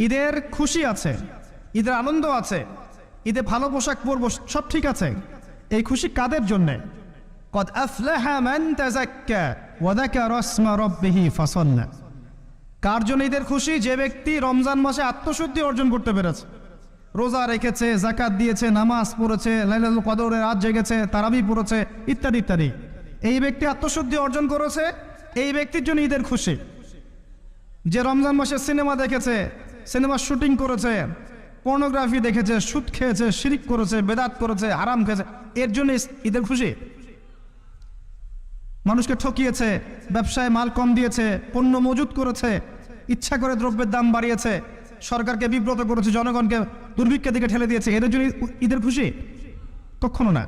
ঈদের খুশি আছে, ঈদের আনন্দ আছে, ঈদে ভালো পোশাক পরবো, সব ঠিক আছে। এই খুশি কাদের জন্যে? কদ আফলাহা মান তাযাক্কা ওয়া যাকারা ইসমা রাব্বিহি ফাসাল্লা। কার জন্য ঈদের খুশি? যে ব্যক্তি রমজান মাসে আত্মশুদ্ধি অর্জন করতে পেরেছে, রোজা রেখেছে, যাকাত দিয়েছে, নামাজ পড়েছে, লাইলাতুল কদরের রাত জেগেছে, তারাবি পড়েছে, ইত্যাদি ইত্যাদি। এই ব্যক্তি আত্মশুদ্ধি অর্জন করেছে, এই ব্যক্তির জন্য ঈদের খুশি। যে রমজান মাসে সিনেমা দেখেছে, সিনেমার শুটিং করেছে, পর্নোগ্রাফি দেখেছে, সুদ খেয়েছে, শিরিক করেছে, বেদাত করেছে, হারাম খেয়েছে, এর জন্য ঈদের খুশি। মানুষকে ঠকিয়েছে, ব্যবসায় মাল কম দিয়েছে, পণ্য মজুত করেছে, ইচ্ছা করে দ্রব্যের দাম বাড়িয়েছে, সরকারকে বিব্রত করেছে, জনগণকে দুর্ভিক্ষের দিকে ঠেলে দিয়েছে, এদের জন্য ঈদের খুশি? কখনো না।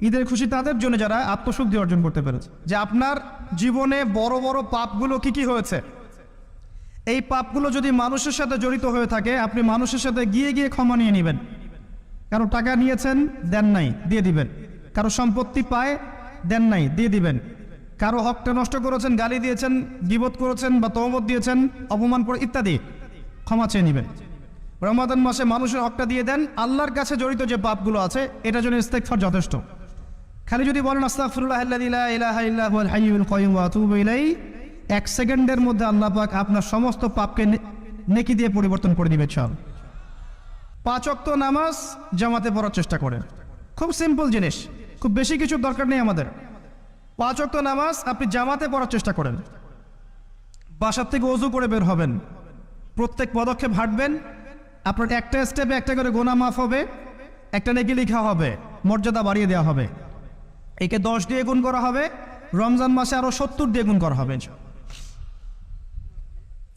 ঈদের খুশি তাদের জন্য যারা আত্মশুদ্ধি অর্জন করতে পেরেছে। যে আপনার জীবনে বড় বড় পাপগুলো কি কি হয়েছে, এই পাপগুলো যদি মানুষের সাথে জড়িত হয়ে থাকে, আপনি মানুষের সাথে গিয়ে গিয়ে ক্ষমা নিয়ে নেবেন। কারো টাকা নিয়েছেন, দেন নাই, দিয়ে দিবেন। কারো সম্পত্তি পায়, দেন নাই, দিয়ে দিবেন। কারো হকটা নষ্ট করেছেন, গালি দিয়েছেন, গীবত করেছেন বা তহমত দিয়েছেন, অপমান করে ইত্যাদি, ক্ষমা চেয়ে নেবেন। রমাদান মাসে মানুষের হকটা দিয়ে দেন। আল্লাহর কাছে জড়িত যে পাপগুলো আছে, এটার জন্য ইস্তেগফার যথেষ্ট। খালি যদি বলেন আস্তাগফিরুল্লাহাল্লাযী লা ইলাহা ইল্লা হুয়াল হাইয়ুল কাইয়্যুম ওয়া আতুবু ইলাইহি, 1 সেকেন্ডের মধ্যে আল্লাহ পাক আপনার সমস্ত পাপকে নেকি দিয়ে পরিবর্তন করে দিবে। চল 5 ওয়াক্ত নামাজ জামাতে পড়ার চেষ্টা করেন। খুব সিম্পল জিনিস, খুব বেশি কিছু দরকার নেই আমাদের। 5 ওয়াক্ত নামাজ আপনি জামাতে পড়ার চেষ্টা করেন। বাসার থেকে ওযু করে বের হবেন, প্রত্যেক পদক্ষেপ হাঁটবেন, আপনার একটা স্টেপে একটা করে গুনাহ মাফ হবে, একটা নেকি লেখা হবে, মর্যাদা বাড়িয়ে দেওয়া হবে। একে 10 দিয়ে গুণ করা হবে, রমজান মাসে আরো 70 দিয়ে গুণ করা হবে।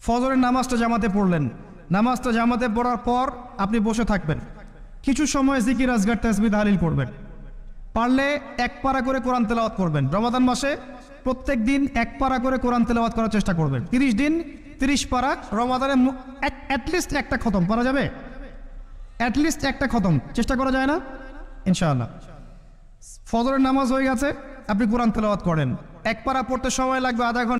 ফজরের নামাজটা জামাতে পড়লেন, নামাজটা জামাতে পড়ার পর আপনি বসে থাকবেন, কিছু সময় জিকির আজগার তাসবিহ তাহলিল করবেন। পারলে 1 পারা করে কোরআন তেলাওয়াত করবেন। রমাদান মাসে প্রত্যেক দিন 1 পারা করে কোরআন তেলাওয়াত করার চেষ্টা করবেন। 30 দিন 30 পারা, রমাদানে অ্যাটলিস্ট একটা খতম পারা যাবে, অ্যাটলিস্ট একটা খতম চেষ্টা করা যায় না? ইনশাআল্লাহ। ফজরের নামাজ হয়ে গেছে, আপনি কোরআন তেলাওয়াত করেন, 1 পারা পড়তে সময় লাগবে আধা ঘন্টা।